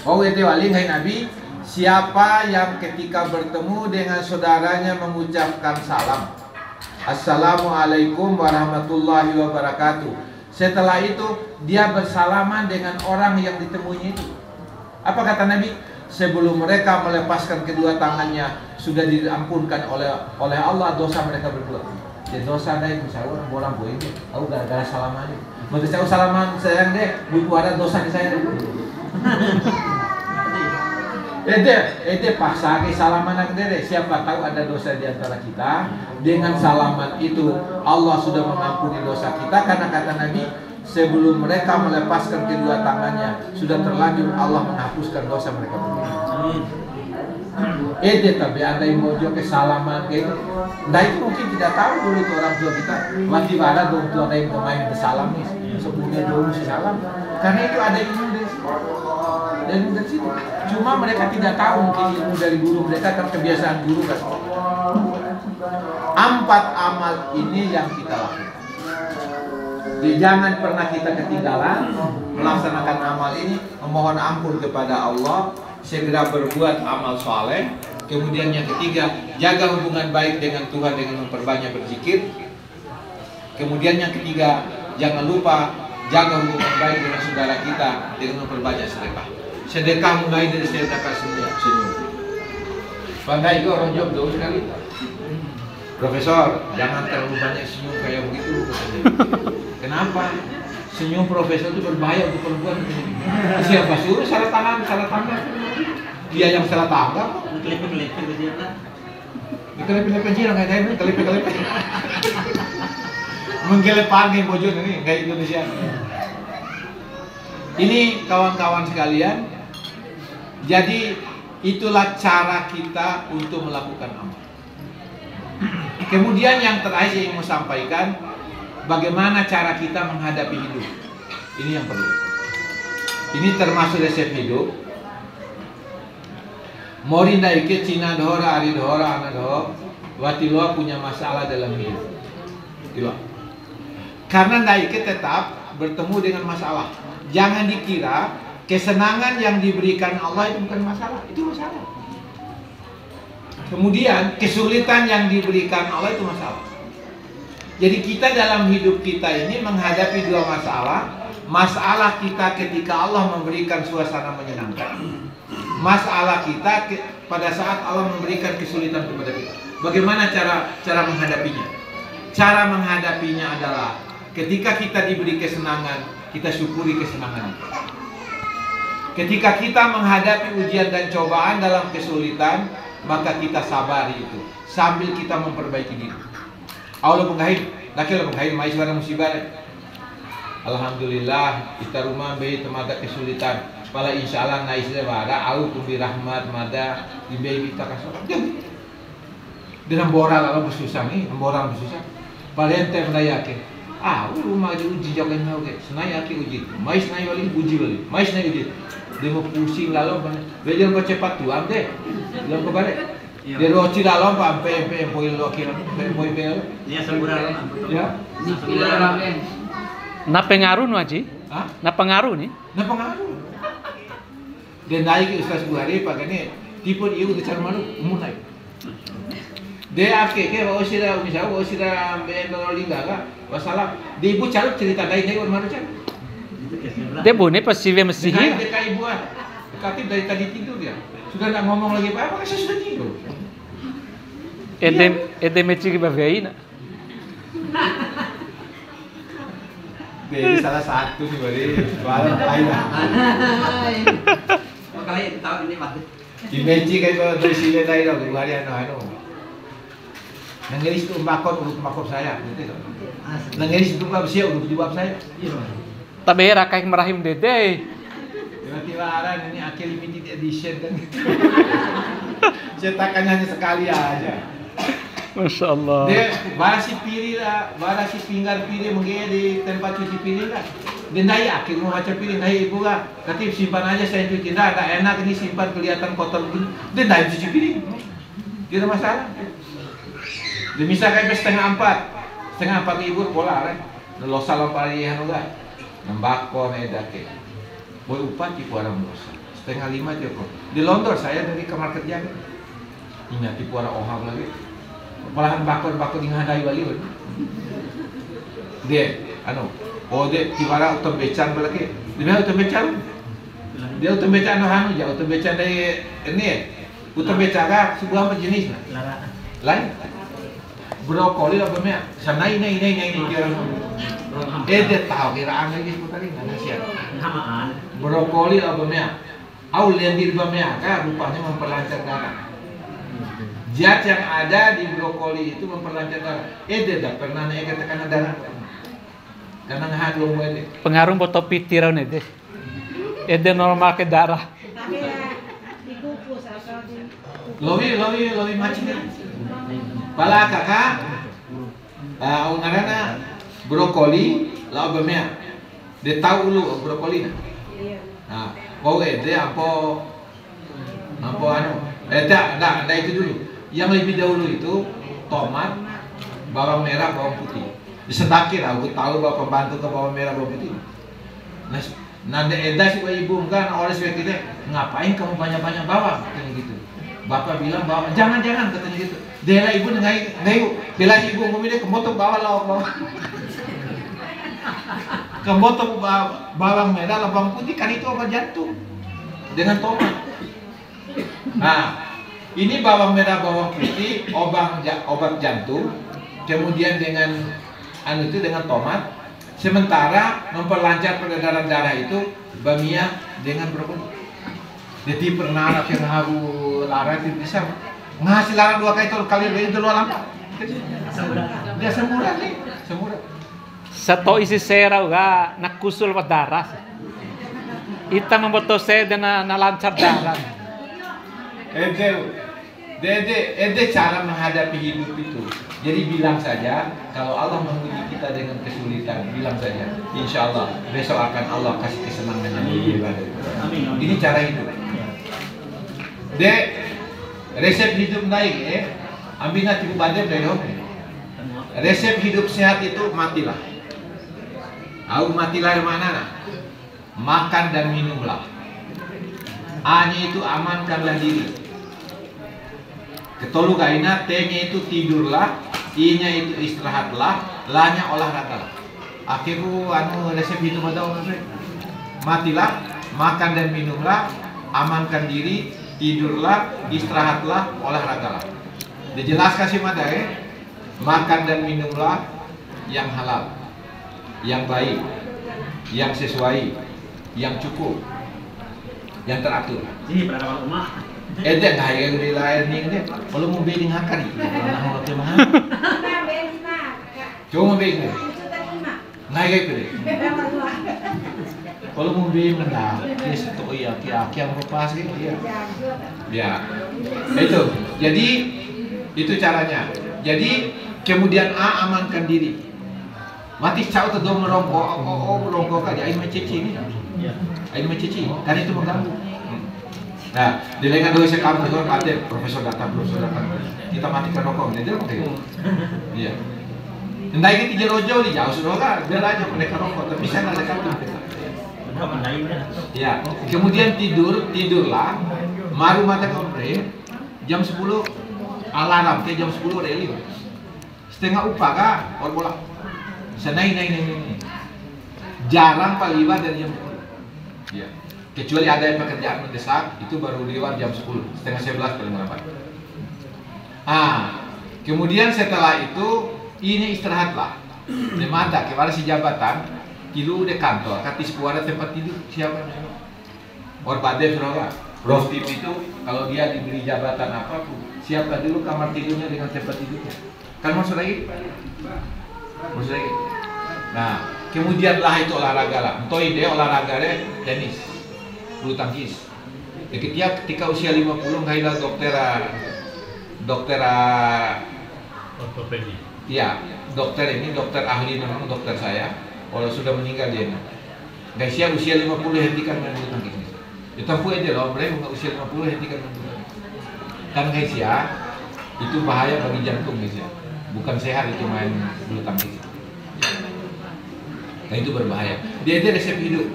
Oh, wali hai Nabi, siapa yang ketika bertemu dengan saudaranya mengucapkan salam, Assalamualaikum warahmatullahi wabarakatuh. Setelah itu dia bersalaman dengan orang yang ditemuinya itu. Apa kata Nabi? Sebelum mereka melepaskan kedua tangannya, sudah diampunkan oleh Allah dosa mereka berdua. Dan dosa deh misalnya orang bolang boy ini, aku gara-gara salaman ini. Menurut saya salaman sayang deh, buku ada dosa di saya. Ede paksa ke salaman deh. Siapa tahu ada dosa di antara kita. Dengan salaman itu Allah sudah mengampuni dosa kita karena kata Nabi sebelum mereka melepaskan kedua tangannya sudah terlanjur Allah menghapuskan dosa mereka berdua. Tapi ada yang mau jual ke salaman kayak itu. Nah itu mungkin tidak tahu dulu itu orang tua kita. Masih ada dong tuh ada yang main bersalam nih. Sebelumnya dulu si salam. Karena itu ada ilmu dari situ. Cuma mereka tidak tahu mungkin ilmu dari guru mereka kan kebiasaan guru kan. 4 amal ini yang kita lakukan. Jadi jangan pernah kita ketinggalan melaksanakan amal ini, memohon ampun kepada Allah, segera berbuat amal soleh. Kemudian yang ketiga, jaga hubungan baik dengan Tuhan dengan memperbanyak berzikir. Kemudian yang ketiga, jangan lupa jaga hubungan baik dengan saudara kita dengan memperbanyak sedekah. Sedekah mulai dari sedekah senyum. Pandai gue orang job dulu sekali. Profesor, jangan terlalu banyak senyum kayak begitu katanya. Kenapa? Senyum profesor itu berbahaya untuk perempuan. Siapa suruh salah tangan? Dia yang salah tangan. Kelip-kelip jiran kayak ini, kelip-kelip. Menggelepar nih bojone ini kayak Indonesia. Ini kawan-kawan sekalian. Jadi itulah cara kita untuk melakukan amal. Kemudian yang terakhir yang mau sampaikan, bagaimana cara kita menghadapi hidup. Ini yang perlu. Ini termasuk resep hidup. Morinda ike Cina dohora, ari dohora, anak dohora, watiloa punya masalah dalam hidup. Tiloa. Karena Daike tetap bertemu dengan masalah. Jangan dikira kesenangan yang diberikan Allah itu bukan masalah, itu masalah. Kemudian kesulitan yang diberikan Allah itu masalah. Jadi kita dalam hidup kita ini menghadapi dua masalah. Masalah kita ketika Allah memberikan suasana menyenangkan. Masalah kita pada saat Allah memberikan kesulitan kepada kita. Bagaimana cara menghadapinya? Cara menghadapinya adalah ketika kita diberi kesenangan, kita syukuri kesenangan itu. Ketika kita menghadapi ujian dan cobaan dalam kesulitan, maka kita sabari itu sambil kita memperbaiki diri. Allah penggahid, nakil penggahid, mai suara musibah. Alhamdulillah, kita rumah bayi temada kesulitan. Pala insya Allah naik sudah ada, Allah kumbi rahmat, mada di bayi kita kasih. Dengan boral Allah bersusah nih, boral bersusah. Palente menayake. Rumah aja uji jokin mau ke, senaya ke uji. Mais naik wali uji wali, mais naik uji. Dia mau pusing lalu, belajar kau cepat tuan deh, belum kebalik. Dia roci dalam, sampai poin lo kira, poin pel. Dia semburan. Ya. Na pengaruh nu Haji? Hah? Na pengaruh nih? Na pengaruh. Dia naik ke Ustaz Buhari pakai ni tipe dia udah cara malu umur naik. Dia ake ke wasira misalnya wasira bendo lingga wasalam. Dia ibu carut cerita dari orang malu kan. Dia bune pasti we mesti Dia kayak ibu katip dari tadi tidur dia. Sudah nak ngomong lagi apa? Saya sudah tidur. Ede meci ke bagai na. Dia salah satu nih bari. Walau lain. Kalian tahu ini mati. Imeci kayak dari sini dari dong, Buhari anu. Nangiris itu mbakot urut makop saya, gitu. Nangiris itu bab saya urut jubab saya. Tapi rakai merahim dede. Tiba-tiba ini akhir limited edition kan. Cetakannya hanya sekali aja. Masya Allah. Dia barasi piring lah, barasi pinggar piring mungkin di tempat cuci piring kan. Dia naik akhir mau baca piring naik ibu kan. Tapi simpan aja saya cuci dah, tak enak ini simpan kelihatan kotor begini. Dia naik cuci piring. Tidak masalah. Dia misalkan setengah 4 ibu bola kan. Losa lompari yang enggak. Nembako medake. Boy upah tipu orang losa. Setengah 5 dia kok. Di London saya dari kamar kerja. Ingat tipu orang oham lagi. Malahan bakor di ngadai wali. Dia dia tiwara utam becan lagi. Dia utam becan. Dia utam becan jauh utam becan dari ini. Utam becan sebuah jenis lain. brokoli apa mea? Sanai nai kira. Dia tahu kira angin gitu tadi nggak siap. Namaan. Brokoli apa mea? Auliandir apa mea? Kan rupanya memperlancar darah. Zat yang ada di brokoli itu memperlancar darah. Dia tak pernah naik tekanan darah. Karena nggak belum boleh. Pengaruh foto pitiran itu. Ede normal ke darah. Tapi ya dikukus atau di Lowi macam ni. Pala kakak, ungarana brokoli, lau bermea. Dia tahu dulu brokoli na. Nah, mau dia apa anu? Dah itu dulu. Yang lebih dahulu itu tomat, bawang merah, bawang putih. Disedakir, aku tahu bahwa pembantu ke bawang merah, bawang putih. Nanda edah si ibu kan oleh sebab kita ngapain kamu banyak bawang katanya gitu. Bapak bilang bawang jangan katanya gitu. Dia ibu ngai bila ibu ngomong dia kemotok bawang kemotok bawang merah bawang putih kan itu obat jantung dengan tomat. Nah ini bawang merah bawang putih obat jantung kemudian dengan itu dengan tomat. Sementara memperlancar peredaran darah itu bamia dengan brokoli. Jadi pernah anak yang haru lara itu bisa ngasih lara 2 kali itu dulu lama. Dia semurah nih, semurah. Sato isi serau ga nakusul pa darah. Ita membuat saya dan nalancar darah. Ede cara menghadapi hidup itu. Jadi bilang saja, kalau Allah menguji kita dengan kesulitan, bilang saja, insya Allah besok akan Allah kasih kesenangan yang lebih baik. Ini cara hidup. Resep hidup naik, ambil nanti badai dari resep hidup sehat itu matilah. Matilah yang mana? Makan dan minumlah. A-nya itu amankanlah diri. Ketolu kaina, T-nya itu tidurlah, I-nya itu istirahatlah, La-nya olahraga. Akhirnya resep hidup ada matilah, makan dan minumlah, amankan diri, tidurlah, istirahatlah, olahragalah. Dijelaskan sih mata makan dan minumlah yang halal, yang baik, yang sesuai, yang cukup, yang teratur. Ini pada rumah. Dia nggak gede lain nih, kalau mau beli ngakar itu, mau pakai mahal. Coba beli, nggak kayak gede. Kalau mau beli mendak, dia setok iya, yang lepas gitu ya. Ya, itu. Jadi itu caranya. Jadi kemudian A amankan diri. Mati cau tuh dong merongkok aja, air mencici ini. Air mencici, kan itu mengganggu. Nah, di lengan doi sekamu itu ada profesor datang. Kita matikan rokok, dia pakai. Iya. Entah ini tiga rojo di jauh sudah kan, biar aja mereka rokok, tapi saya nggak ada kamu. Ya, kemudian tidurlah, maru mata kompre, jam 10 alarm, jam 10 reli. Setengah upah kah, or bola. Senai. Jarang paliwa dari jam 10. Iya. Kecuali ada yang pekerjaan mendesak, itu baru lewat jam 10, setengah 11 paling lambat. Kemudian setelah itu, ini istirahatlah. Demanda, kemarin si jabatan, kilu de kantor, katis kuara tempat tidur, siapa yang Orbade Surabaya. Rostip itu, kalau dia diberi jabatan apapun, siapkan dulu kamar tidurnya dengan tempat tidurnya. Kan maksud lagi? Nah, kemudianlah itu olahraga lah. Untuk ide olahraga tenis. Bulu tangkis. Ketika usia 50 kailah dokter ortopedi. Iya, dokter ahli memang dokter saya. Kalau sudah meninggal dia. Guys ya usia 50 hentikan main bulu tangkis. Itu pun aja loh, mereka usia 50 hentikan main bulu tangkis. Kan guys ya, itu bahaya bagi jantung guys ya. Bukan sehat itu main bulu tangkis. Nah itu berbahaya. Dia resep hidup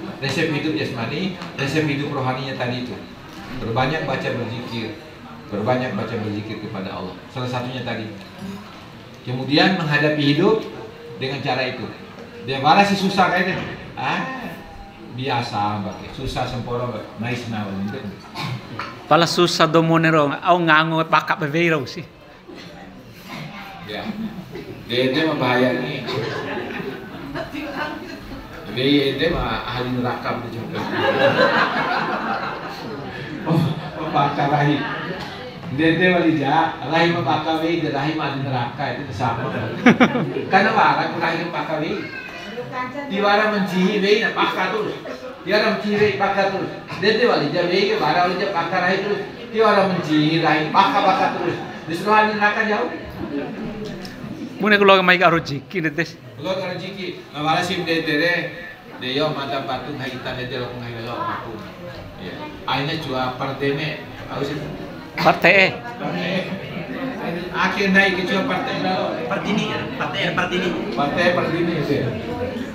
jasmani, resep hidup rohaninya tadi itu. Berbanyak baca berzikir kepada Allah. Salah satunya tadi. Kemudian menghadapi hidup dengan cara itu. Dia malah si susah kayaknya. Biasa pakai susah semporo mais nawan. Pala susah do monero, au ngango pakak beveiro sih. Ya. Dede mah bahaya nih. Dede mah ahli neraka begitu. Oh, bakal rahim. Dede walija, rahim bakal we, rahim ahli neraka itu sama. Karena warang rahim bakal we. Diwara mencihi we na pakar terus. Diwara mencihi pakar terus. Dede walija we, wara walija pakar rahim terus. Diwara mencihi rahim pakar terus. Disuruh ahli neraka jauh. Muna kalau may karujiki netes. Lo kalau jiki, malah sim dede deyo mata patung haitan dede lo ngai lo aku. Ya, akhirnya cua parteme, harus itu. Partai Akhir naik ke cua partai lo. Partini, Partai itu. Ya.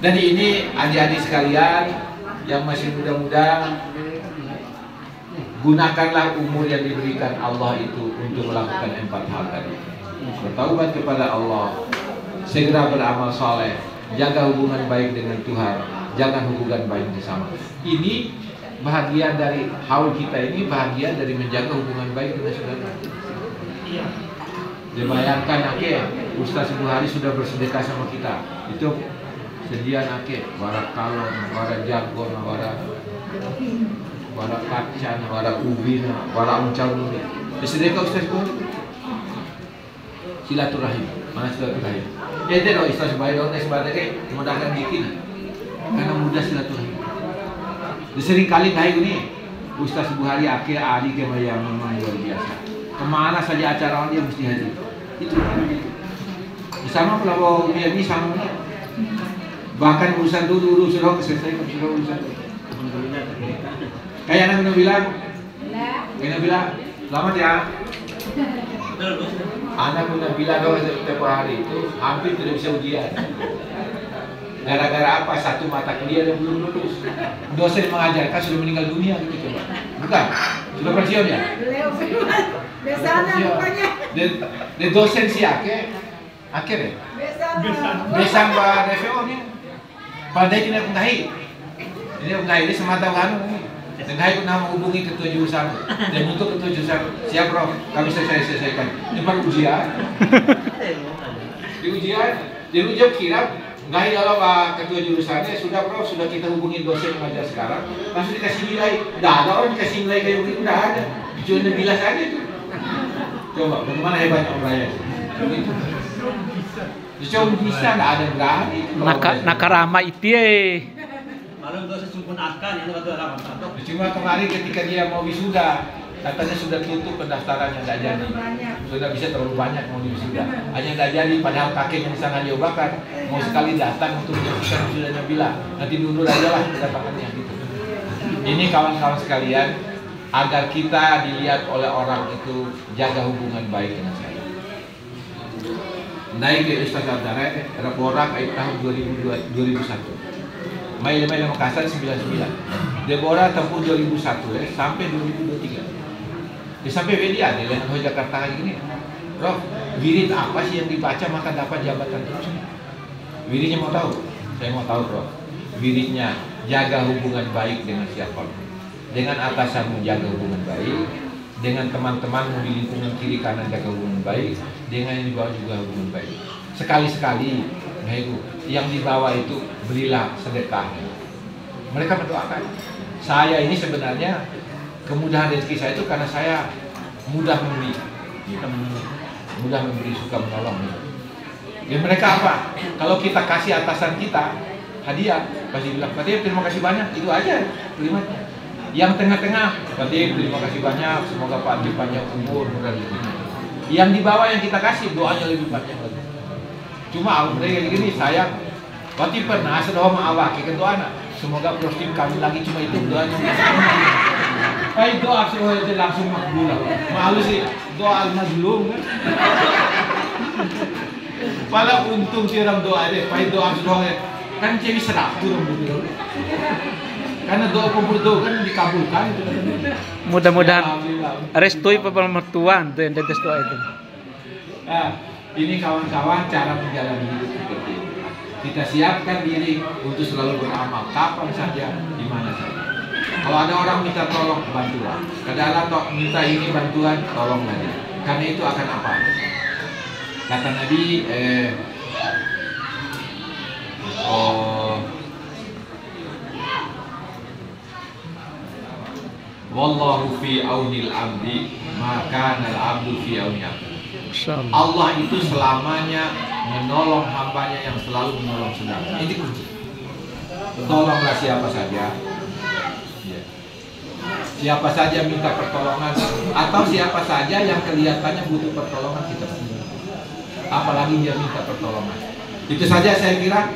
Dan ini adik-adik sekalian yang masih muda-muda, gunakanlah umur yang diberikan Allah itu untuk melakukan 4 hal tadi. Bertaubat kepada Allah, segera beramal soleh, jaga hubungan baik dengan Tuhan, jaga hubungan baik bersama. Ini bahagian dari haul kita ini, bahagian dari menjaga hubungan baik dengan saudara. Dibayangkan ake, Ustaz Buhari sudah bersedekah sama kita. Itu sedian ake, warak kalon, warak jagon, warak kacan, warak ubin, warak uncang. Disedekah Ustaz Buhari. Silaturahim, mana silaturahim? Jadi loh Ustaz Buhari dong sebagai memudahkan bikin, karena mudah silaturahim. Sering kali kayak gini, Ustaz Buhari akhir ahli kema yang memang luar biasa. Kemana saja acara dia mesti hadir. Itu sama kalau dia ini sama. Bahkan urusan dulu sudah selesai sudah urusan. Kayak anak bilang, selamat ya. Anak udah bilang kalau setiap hari itu hampir tidak bisa ujian. Gara-gara apa? Satu mata kuliah yang belum lulus. Dosen mengajarkan sudah meninggal dunia gitu coba. Bukan? Sudah pensiun ya? Besana bukannya. De dosen si ake ya? Besang ba DVO nih. Pada ini pengahi. Ini pengahi ini semata wahanu nih. Tengahi pernah menghubungi ketua jurusan dan untuk ketua jurusan siap bro, kami selesaikan. Ini baru ujian. Di ujian kira nggak kalau ketua jurusannya sudah bro, sudah kita hubungi dosen mengajar sekarang, langsung dikasih nilai. Nggak ada orang dikasih nilai kayak begitu, nggak ada. Cuma bilas aja itu. Coba, bagaimana hebatnya Om Raya? Coba bisa, nggak ada yang berani. Nakarama itu Kalau dosen sumpun akan itu ada apa? Cuma kemarin ketika dia mau wisuda, katanya sudah tutup pendaftarannya, tidak jadi. Sudah bisa terlalu banyak mau wisuda, hanya tidak jadi. Padahal kakeknya di sana jauh bakar, mau sekali datang untuk menyaksikan wisudanya bilang, nanti dulu aja lah kedatangannya. Gitu. Ini kawan-kawan sekalian, agar kita dilihat oleh orang itu jaga hubungan baik dengan saya. Naik ke Ustaz Abdara, ada orang tahun 2001. Mail Makassar 99. Deborah tempuh 2001 sampai 2023. Sampai media di Lengan Jakarta gini. Prof, wirid apa sih yang dibaca maka dapat jabatan terus? Wiridnya mau tahu? Saya mau tahu, Prof. Wiridnya jaga hubungan baik dengan siapapun. Dengan atasanmu jaga hubungan baik, dengan teman-temanmu di lingkungan kiri kanan jaga hubungan baik, dengan yang di bawah juga hubungan baik. Sekali-sekali, nah itu yang di bawah itu berilah sedekah. Mereka mendoakan. Saya ini sebenarnya kemudahan rezeki saya itu karena saya mudah memberi, mudah memberi, suka menolong. Dan mereka apa? Kalau kita kasih atasan kita hadiah, pasti bilang, Pak terima kasih banyak, itu aja terima. Yang tengah-tengah, Pak terima kasih banyak, semoga Pak panjang umur, mudah rezeki. Yang di bawah yang kita kasih doanya lebih banyak lagi. Cuma mereka gini sayang, waktu pernah sudah awak ke anak, semoga prostim kami lagi cuma itu doanya. Doa semua itu langsung makbul. Malu sih doa al-mazlum kan. Pala untung tiram doa deh, doa sudah kan cewek serap turun begitu. Karena doa pemberdoa kan dikabulkan. Mudah-mudahan restui pemertuan tuh yang tetes doa itu. Nah, ini kawan-kawan cara menjalani hidup seperti ini. Kita siapkan diri untuk selalu beramal kapan saja, di mana saja. Kalau ada orang minta tolong, bantuan. Kadang-kadang minta ini bantuan, tolong lagi. Karena itu akan apa? Kata Nabi, Oh. Wallahu fi aunil abdi, maka al-abdu fi auni abdi. Allah itu selamanya menolong hambanya yang selalu menolong saudara. Ini kunci. Tolonglah siapa saja. Ya. Siapa saja minta pertolongan, atau siapa saja yang kelihatannya butuh pertolongan kita. Apalagi dia minta pertolongan. Itu saja saya kira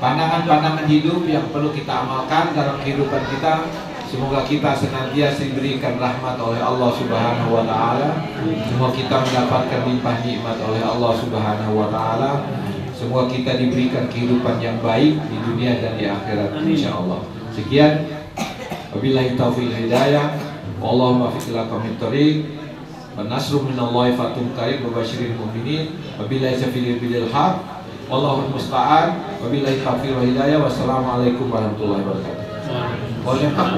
pandangan-pandangan hidup yang perlu kita amalkan dalam kehidupan kita. Semoga kita senantiasa diberikan rahmat oleh Allah Subhanahu wa taala. Semoga kita mendapatkan limpah nikmat oleh Allah Subhanahu wa taala. Semoga kita diberikan kehidupan yang baik di dunia dan di akhirat insyaallah. Sekian, wabillahi taufiq hidayah. Wallahumma fiq lakum min thariq. Wa nasru minallahi fatum qarib wa basyiril mu'minin. Wabillahi taufiq bil haq. Wallahul musta'an. Wabillahi taufiq hidayah. Wassalamualaikum warahmatullahi wabarakatuh. Boleh Pak?